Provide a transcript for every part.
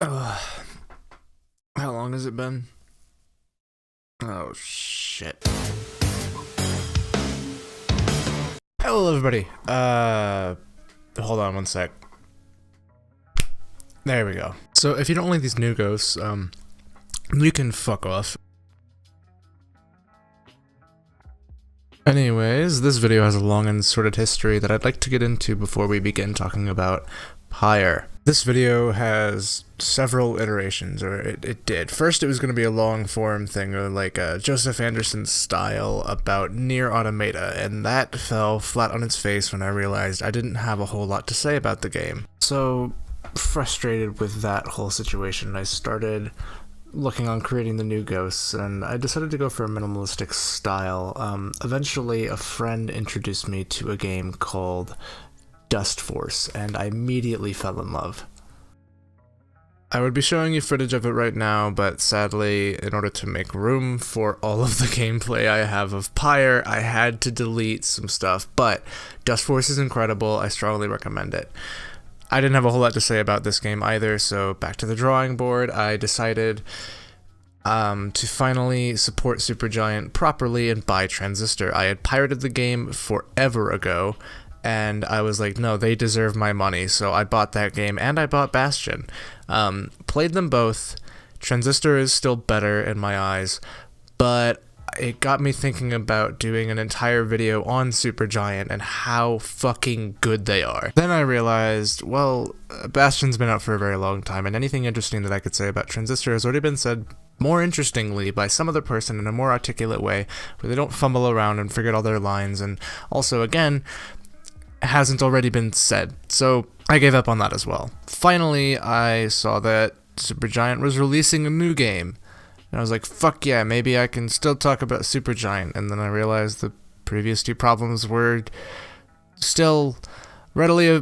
How long has it been? Oh, shit. Hello, everybody. Hold on one sec. There we go. So, if you don't like these new ghosts, you can fuck off. Anyways, this video has a long and sordid history that I'd like to get into before we begin talking about Pyre. This video has several iterations, or it did. First, it was going to be a long-form thing, or like a Joseph Anderson style about Near Automata, and that fell flat on its face when I realized I didn't have a whole lot to say about the game. So, frustrated with that whole situation, I started looking on creating the new ghosts, and I decided to go for a minimalistic style. Eventually, a friend introduced me to a game called Dust Force, and I immediately fell in love. I would be showing you footage of it right now, but sadly, in order to make room for all of the gameplay I have of Pyre, I had to delete some stuff, but Dust Force is incredible. I strongly recommend it. I didn't have a whole lot to say about this game either, so back to the drawing board. I decided to finally support Supergiant properly and buy Transistor. I had pirated the game forever ago, and I was like, no, they deserve my money, so I bought that game, and I bought Bastion. Played them both. Transistor is still better in my eyes, but it got me thinking about doing an entire video on Supergiant and how fucking good they are. Then I realized, well, Bastion's been out for a very long time, and anything interesting that I could say about Transistor has already been said more interestingly by some other person in a more articulate way, where they don't fumble around and forget all their lines, and also, again, hasn't already been said. So I gave up on that as well. Finally, I saw that Supergiant was releasing a new game. And I was like, fuck yeah, maybe I can still talk about Supergiant. And then I realized the previous two problems were still readily,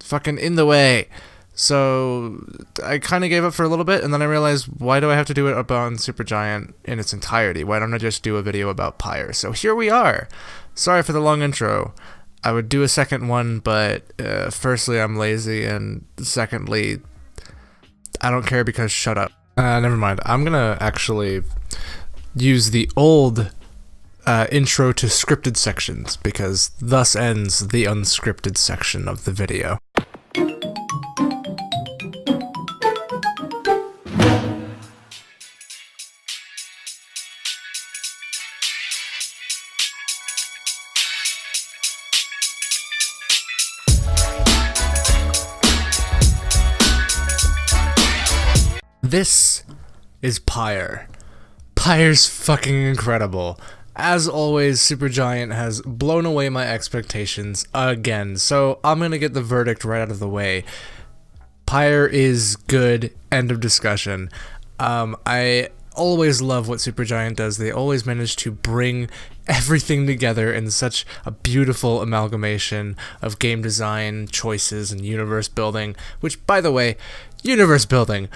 fucking in the way. So I kind of gave up for a little bit, and then I realized, why do I have to do it about Supergiant in its entirety? Why don't I just do a video about Pyre? So here we are. Sorry for the long intro. I would do a second one, but firstly, I'm lazy, and secondly, I don't care because shut up. Never mind. I'm gonna actually use the old intro to scripted sections, because thus ends the unscripted section of the video. This is Pyre. Pyre's fucking incredible. As always, Supergiant has blown away my expectations again, so I'm gonna get the verdict right out of the way. Pyre is good, end of discussion. I always love what Supergiant does. They always manage to bring everything together in such a beautiful amalgamation of game design, choices, and universe building, which, by the way, universe building.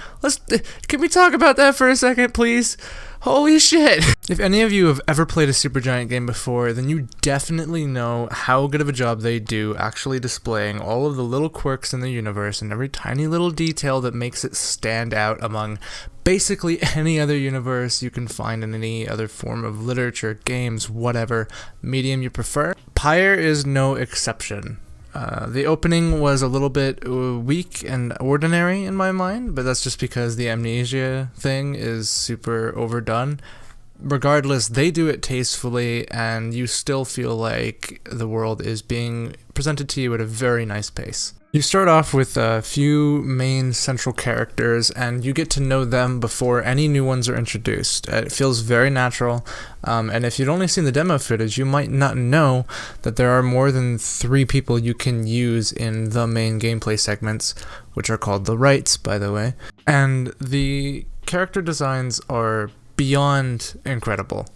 Can we talk about that for a second, please? Holy shit! If any of you have ever played a Supergiant game before, then you definitely know how good of a job they do actually displaying all of the little quirks in the universe and every tiny little detail that makes it stand out among basically any other universe you can find in any other form of literature, games, whatever medium you prefer. Pyre is no exception. The opening was a little bit weak and ordinary in my mind, but that's just because the amnesia thing is super overdone. Regardless, they do it tastefully, and you still feel like the world is being presented to you at a very nice pace. You start off with a few main central characters, and you get to know them before any new ones are introduced. It feels very natural, and if you'd only seen the demo footage, you might not know that there are more than 3 people you can use in the main gameplay segments, which are called the rights, by the way. And the character designs are beyond incredible.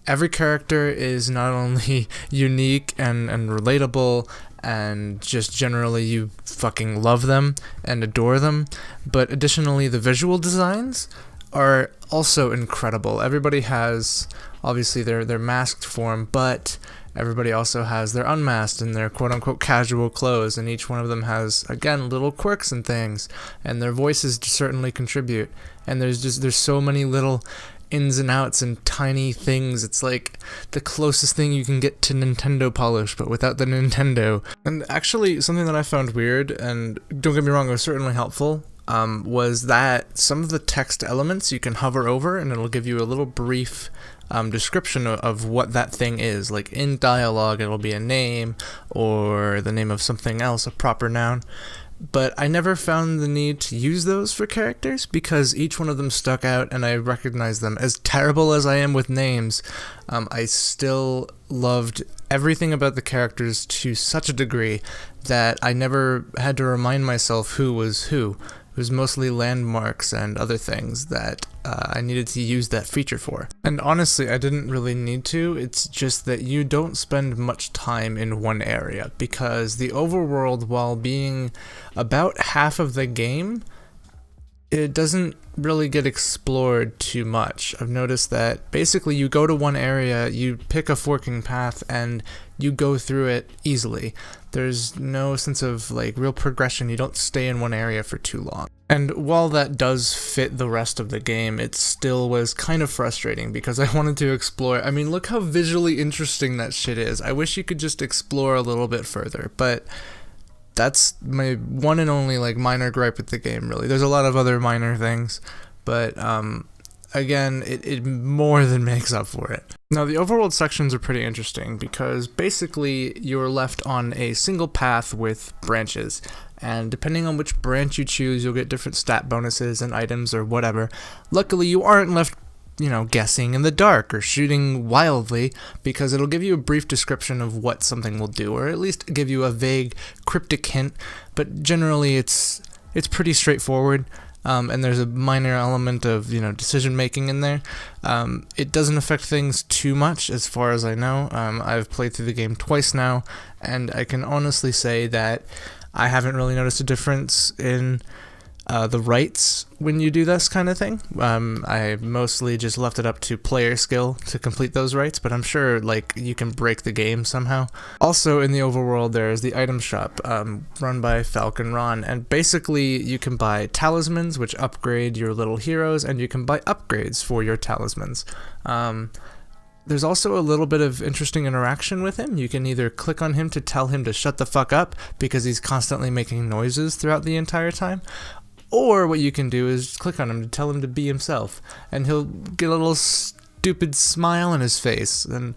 Every character is not only unique and relatable, and just generally you fucking love them and adore them, but additionally the visual designs are also incredible. Everybody has obviously their masked form, but Everybody also has their unmasked and their quote-unquote casual clothes, and each one of them has, again, little quirks and things, and their voices certainly contribute. And there's so many little ins and outs and tiny things. It's like the closest thing you can get to Nintendo polish, but without the Nintendo. And actually, something that I found weird, and don't get me wrong, it was certainly helpful, was that some of the text elements you can hover over and it'll give you a little brief description of what that thing is. Like in dialogue, it'll be a name or the name of something else, a proper noun. But I never found the need to use those for characters because each one of them stuck out and I recognized them. As terrible as I am with names, I still loved everything about the characters to such a degree that I never had to remind myself who was who. It was mostly landmarks and other things that I needed to use that feature for. And honestly, I didn't really need to. It's just that you don't spend much time in one area because the overworld, while being about half of the game, it doesn't really get explored too much. I've noticed that basically you go to one area, you pick a forking path, and you go through it easily. There's no sense of like real progression. You don't stay in one area for too long. And while that does fit the rest of the game, it still was kind of frustrating because I wanted to explore. I mean, look how visually interesting that shit is. I wish you could just explore a little bit further, but that's my one and only like minor gripe with the game, really. There's a lot of other minor things, but again, it more than makes up for it. Now, the overworld sections are pretty interesting because basically you're left on a single path with branches, and depending on which branch you choose, you'll get different stat bonuses and items or whatever. Luckily, you aren't left guessing in the dark or shooting wildly, because it'll give you a brief description of what something will do, or at least give you a vague, cryptic hint, but generally it's pretty straightforward, and there's a minor element of, decision-making in there. It doesn't affect things too much, as far as I know. I've played through the game twice now, and I can honestly say that I haven't really noticed a difference in the rights when you do this kind of thing. I mostly just left it up to player skill to complete those rights, but I'm sure you can break the game somehow. Also in the overworld there's the item shop run by Falcon Ron, and basically you can buy talismans which upgrade your little heroes, and you can buy upgrades for your talismans. There's also a little bit of interesting interaction with him. You can either click on him to tell him to shut the fuck up because he's constantly making noises throughout the entire time, or what you can do is click on him to tell him to be himself, and he'll get a little stupid smile on his face, and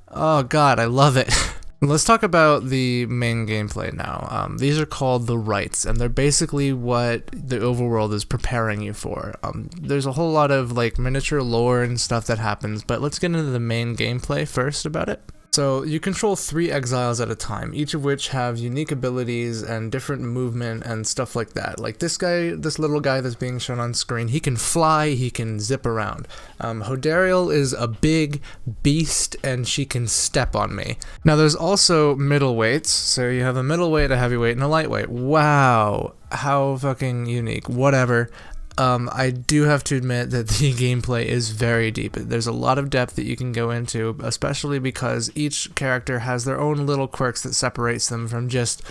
oh god, I love it. Let's talk about the main gameplay now. These are called the rights, and they're basically what the overworld is preparing you for. There's a whole lot of miniature lore and stuff that happens, but let's get into the main gameplay first about it. So you control 3 exiles at a time, each of which have unique abilities and different movement and stuff like that. Like this little guy that's being shown on screen, he can fly, he can zip around. Hodariel is a big beast and she can step on me. Now there's also middleweights, so you have a middleweight, a heavyweight, and a lightweight. Wow, how fucking unique, whatever. I do have to admit that the gameplay is very deep. There's a lot of depth that you can go into, especially because each character has their own little quirks that separates them from just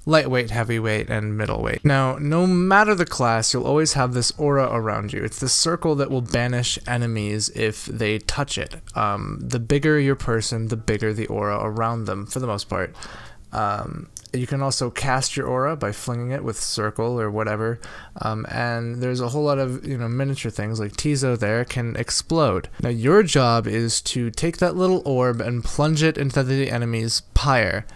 lightweight, heavyweight, and middleweight. Now, no matter the class, you'll always have this aura around you. It's the circle that will banish enemies if they touch it. The bigger your person, the bigger the aura around them, for the most part. You can also cast your aura by flinging it with circle or whatever, and there's a whole lot of miniature things like Tizo there can explode. Now your job is to take that little orb and plunge it into the enemy's pyre.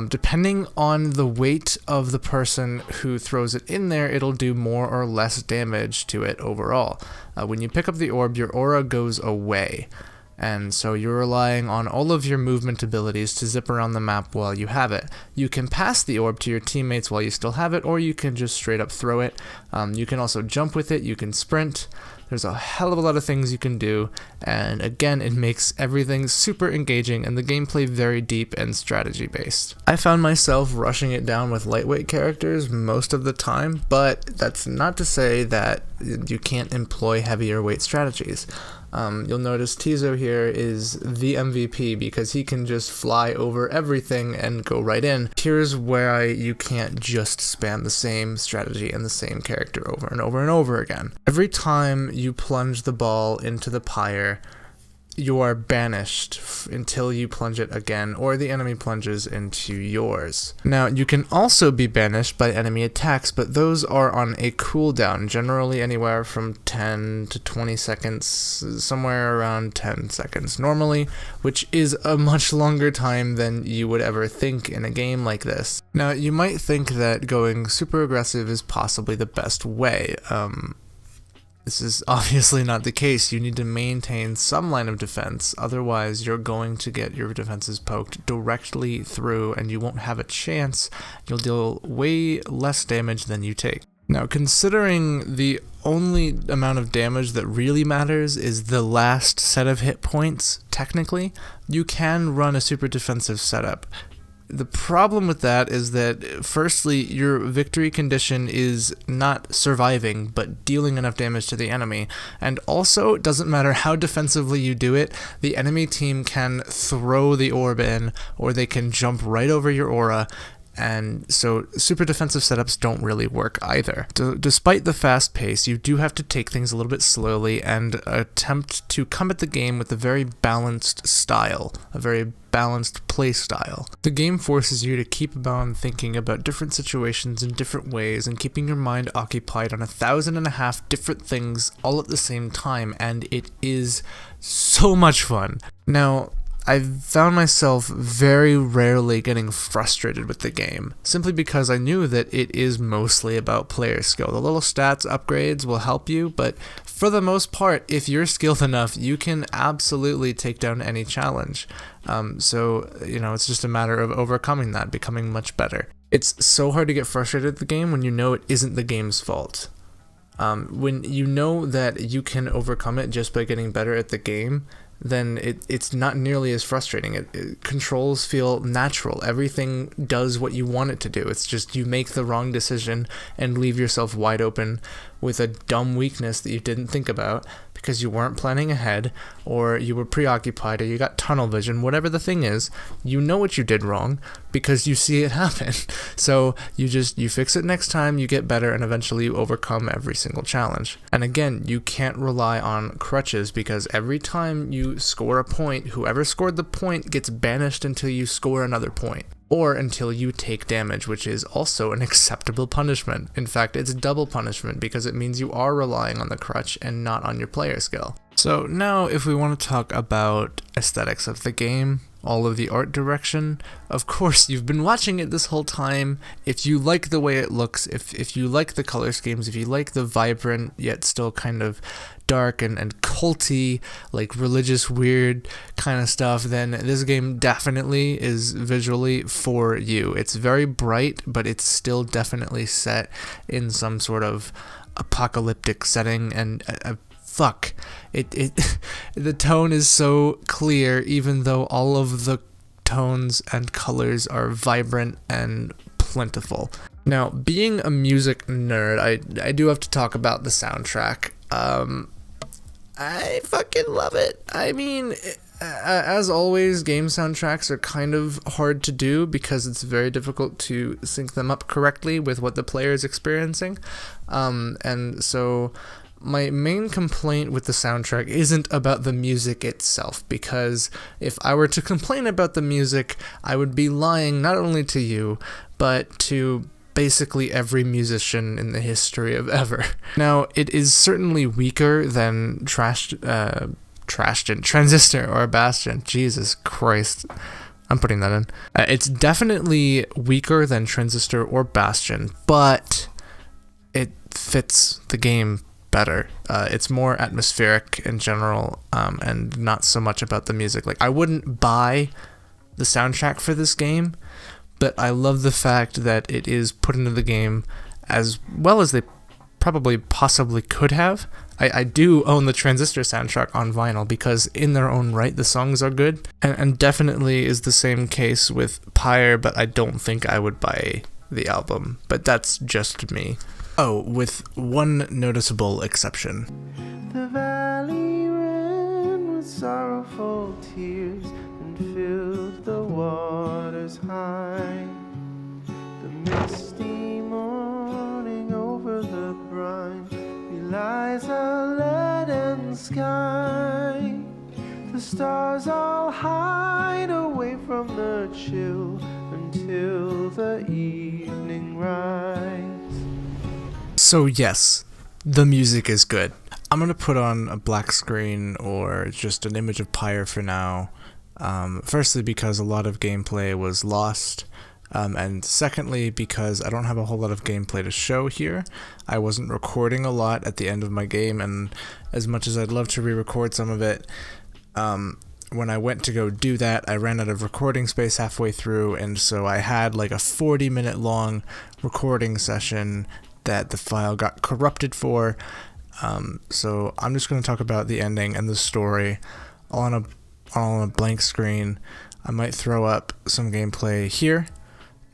Depending on the weight of the person who throws it in there, it'll do more or less damage to it overall. When you pick up the orb, your aura goes away. And so you're relying on all of your movement abilities to zip around the map while you have it. You can pass the orb to your teammates while you still have it, or you can just straight up throw it. You can also jump with it, you can sprint. There's a hell of a lot of things you can do, and again, it makes everything super engaging and the gameplay very deep and strategy based. I found myself rushing it down with lightweight characters most of the time, but that's not to say that you can't employ heavier weight strategies. You'll notice Tizo here is the MVP because he can just fly over everything and go right in. Here's why you can't just spam the same strategy and the same character over and over and over again. Every time you plunge the ball into the Pyre, you are banished until you plunge it again, or the enemy plunges into yours. Now, you can also be banished by enemy attacks, but those are on a cooldown, generally anywhere from 10 to 20 seconds, somewhere around 10 seconds normally, which is a much longer time than you would ever think in a game like this. Now, you might think that going super aggressive is possibly the best way. This is obviously not the case. You need to maintain some line of defense, otherwise you're going to get your defenses poked directly through and you won't have a chance. You'll deal way less damage than you take. Now, considering the only amount of damage that really matters is the last set of hit points, technically, you can run a super defensive setup. The problem with that is that, firstly, your victory condition is not surviving, but dealing enough damage to the enemy. And also, it doesn't matter how defensively you do it, the enemy team can throw the orb in, or they can jump right over your aura, and so super defensive setups don't really work either. Despite the fast pace, you do have to take things a little bit slowly and attempt to come at the game with a very balanced style, a very balanced play style. The game forces you to keep on thinking about different situations in different ways and keeping your mind occupied on 1,500 different things all at the same time, and it is so much fun. Now, I've found myself very rarely getting frustrated with the game, simply because I knew that it is mostly about player skill. The little stats upgrades will help you, but for the most part, if you're skilled enough, you can absolutely take down any challenge. So, it's just a matter of overcoming that, becoming much better. It's so hard to get frustrated at the game when you know it isn't the game's fault. When you know that you can overcome it just by getting better at the game, then it's not nearly as frustrating. Controls feel natural. Everything does what you want it to do. It's just you make the wrong decision and leave yourself wide open with a dumb weakness that you didn't think about because you weren't planning ahead, or you were preoccupied, or you got tunnel vision. Whatever the thing is, you know what you did wrong because you see it happen. So you fix it next time, you get better, and eventually you overcome every single challenge. And again, you can't rely on crutches because every time you score a point, whoever scored the point gets banished until you score another point, or until you take damage, which is also an acceptable punishment. In fact, it's double punishment because it means you are relying on the crutch and not on your player skill. So now, if we want to talk about aesthetics of the game, all of the art direction, of course you've been watching it this whole time. If you like the way it looks, if you like the color schemes, if you like the vibrant yet still kind of dark and culty, like religious weird kind of stuff, then this game definitely is visually for you. It's very bright, but it's still definitely set in some sort of apocalyptic setting, and the tone is so clear, even though all of the tones and colors are vibrant and plentiful. Now, being a music nerd, I do have to talk about the soundtrack. I fucking love it. I mean, as always, game soundtracks are kind of hard to do because it's very difficult to sync them up correctly with what the player is experiencing. And so my main complaint with the soundtrack isn't about the music itself, because if I were to complain about the music, I would be lying not only to you, but to basically every musician in the history of ever. Now, it is certainly weaker than Transistor or Bastion. Jesus Christ. I'm putting that in. It's definitely weaker than Transistor or Bastion, but it fits the game better. It's more atmospheric in general, and not so much about the music. Like, I wouldn't buy the soundtrack for this game, but I love the fact that it is put into the game as well as they probably possibly could have. I do own the Transistor soundtrack on vinyl because in their own right the songs are good, and definitely is the same case with Pyre, but I don't think I would buy the album, but that's just me. Oh, with one noticeable exception. The valley red sorrowful tears and filled the waters high. The misty morning over the brine belies a leaden sky. The stars all hide away from the chill until the evening rise. So yes, the music is good. I'm going to put on a black screen or just an image of Pyre for now. Firstly, because a lot of gameplay was lost. And secondly, because I don't have a whole lot of gameplay to show here. I wasn't recording a lot at the end of my game, and as much as I'd love to re-record some of it, when I went to go do that, I ran out of recording space halfway through, and so I had like a 40-minute long recording session that the file got corrupted for. So I'm just going to talk about the ending and the story all on a blank screen. I might throw up some gameplay here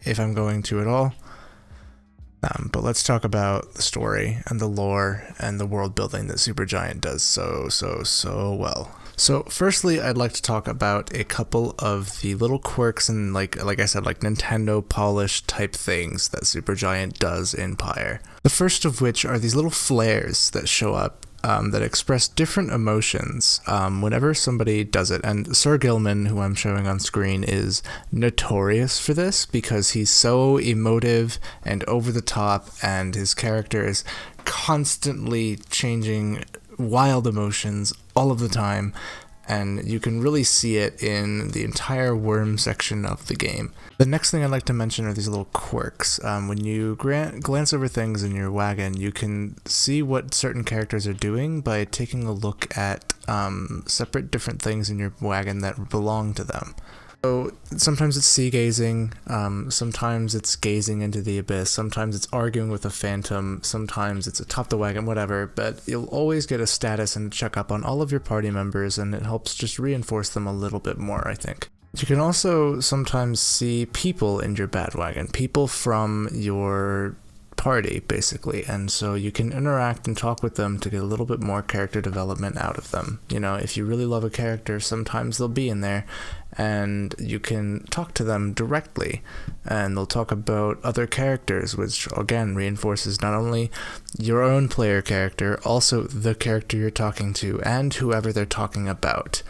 if I'm going to at all. But let's talk about the story and the lore and the world building that Supergiant does so well. So firstly, I'd like to talk about a couple of the little quirks and like I said, like Nintendo polished type things that Supergiant does in Pyre. The first of which are these little flares that show up that express different emotions whenever somebody does it. And Sir Gilman, who I'm showing on screen, is notorious for this because he's so emotive and over the top, and his character is constantly changing wild emotions all of the time, and you can really see it in the entire worm section of the game. The next thing I'd like to mention are these little quirks. When you glance over things in your wagon, you can see what certain characters are doing by taking a look at separate different things in your wagon that belong to them. So sometimes it's sea gazing, sometimes it's gazing into the abyss, sometimes it's arguing with a phantom, sometimes it's atop the wagon, whatever, but you'll always get a status and a checkup on all of your party members, and it helps just reinforce them a little bit more, I think. You can also sometimes see people in your bad wagon, people from your party, basically, and so you can interact and talk with them to get a little bit more character development out of them. You know, if you really love a character, sometimes they'll be in there, and you can talk to them directly, and they'll talk about other characters, which again reinforces not only your own player character, also the character you're talking to, and whoever they're talking about.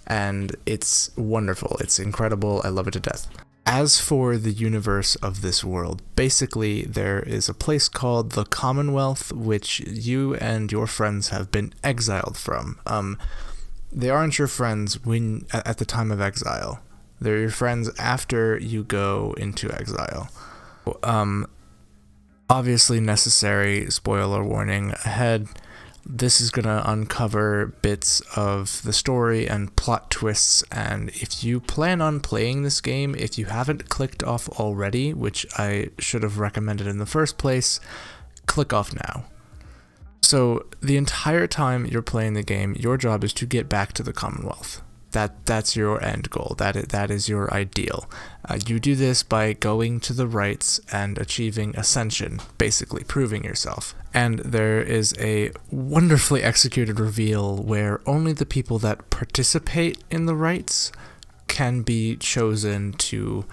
And it's wonderful, it's incredible, I love it to death. As for the universe of this world, basically there is a place called the Commonwealth, which you and your friends have been exiled from. They aren't your friends at the time of exile. They're your friends after you go into exile. Obviously necessary, spoiler warning ahead. This is going to uncover bits of the story and plot twists, and if you plan on playing this game, if you haven't clicked off already, which I should have recommended in the first place, click off now. So the entire time you're playing the game, your job is to get back to the Commonwealth. That's your end goal. That is your ideal. You do this by going to the rites and achieving ascension, basically proving yourself. And there is a wonderfully executed reveal where only the people that participate in the rites can be chosen to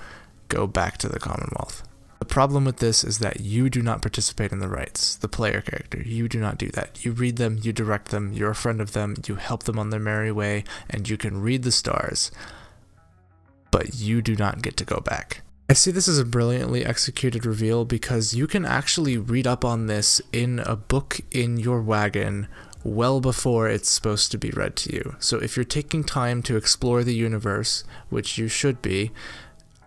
go back to the Commonwealth. The problem with this is that you do not participate in the rites, the player character. You do not do that. You read them, you direct them, you're a friend of them, you help them on their merry way, and you can read the stars. But you do not get to go back. I see this as a brilliantly executed reveal because you can actually read up on this in a book in your wagon well before it's supposed to be read to you. So if you're taking time to explore the universe, which you should be,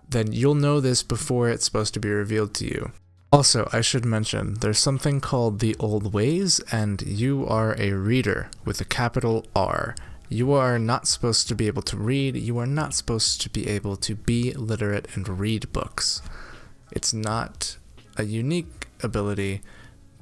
then you'll know this before it's supposed to be revealed to you. Also, I should mention, there's something called the Old Ways, and you are a reader with a capital R. You are not supposed to be able to read, you are not supposed to be able to be literate and read books. It's not a unique ability,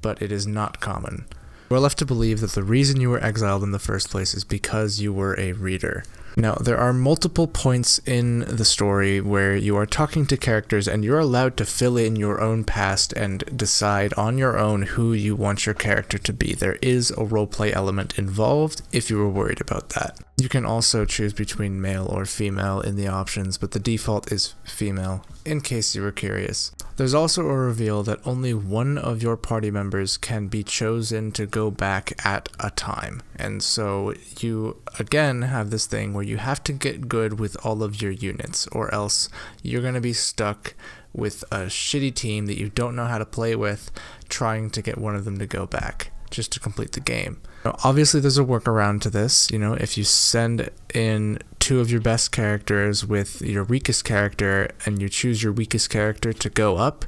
but it is not common. We're left to believe that the reason you were exiled in the first place is because you were a reader. Now, there are multiple points in the story where you are talking to characters and you're allowed to fill in your own past and decide on your own who you want your character to be. There is a roleplay element involved if you were worried about that. You can also choose between male or female in the options, but the default is female, in case you were curious. There's also a reveal that only one of your party members can be chosen to go back at a time. And so you, again, have this thing where you have to get good with all of your units, or else you're going to be stuck with a shitty team that you don't know how to play with, trying to get one of them to go back just to complete the game. Now, obviously there's a workaround to this. You know, if you send in 2 of your best characters with your weakest character and you choose your weakest character to go up,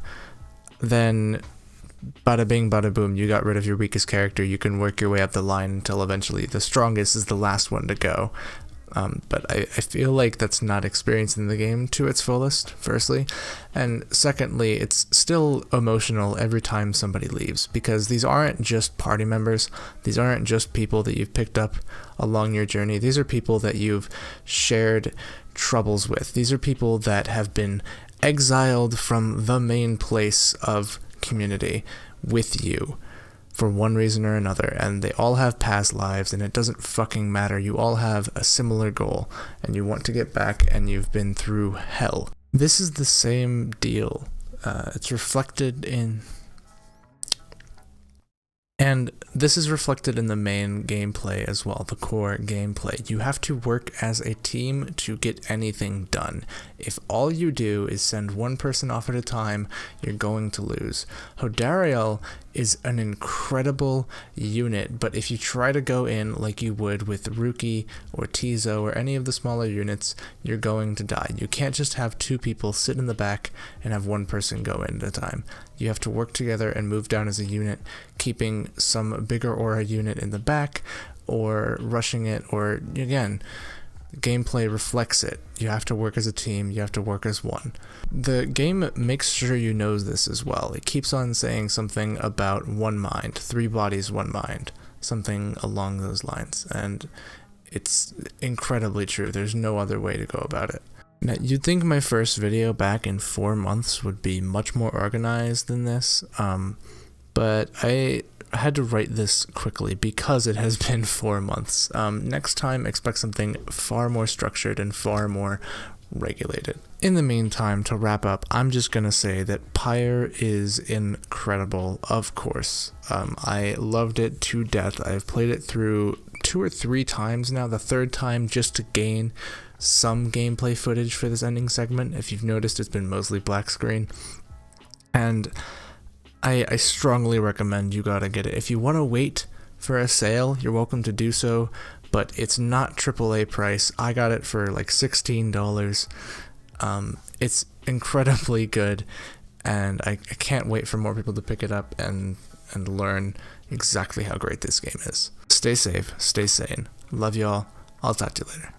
then bada bing bada boom, you got rid of your weakest character. You can work your way up the line until eventually the strongest is the last one to go. But I feel like that's not experiencing the game to its fullest, firstly. And secondly, it's still emotional every time somebody leaves, because these aren't just party members. These aren't just people that you've picked up along your journey. These are people that you've shared troubles with. These are people that have been exiled from the main place of community with you for one reason or another, and they all have past lives, and it doesn't fucking matter. You all have a similar goal, and you want to get back, and you've been through hell. This is the same deal. It's reflected in... And this is reflected in the main gameplay as well, the core gameplay. You have to work as a team to get anything done. If all you do is send one person off at a time, you're going to lose. Hodariel is an incredible unit, but if you try to go in like you would with Ruki or Tizo or any of the smaller units, you're going to die. You can't just have 2 people sit in the back and have one person go in at a time. You have to work together and move down as a unit, keeping some bigger aura unit in the back, or rushing it, or again, gameplay reflects it. You have to work as a team, you have to work as one. The game makes sure you know this as well. It keeps on saying something about one mind, 3 bodies, 1 mind, something along those lines, and it's incredibly true. There's no other way to go about it. Now, you'd think my first video back in 4 months would be much more organized than this, but I had to write this quickly because it has been 4 months. Next time, expect something far more structured and far more regulated. In the meantime, to wrap up, I'm just gonna say that Pyre is incredible, of course. I loved it to death. I've played it through 2 or 3 times now, the 3rd time just to gain some gameplay footage for this ending segment. If you've noticed, it's been mostly black screen, and I strongly recommend you gotta get it. If you want to wait for a sale, you're welcome to do so, but it's not AAA price. I got it for like $16. It's incredibly good, and I can't wait for more people to pick it up and learn exactly how great this game is. Stay safe, stay sane. Love y'all. I'll talk to you later.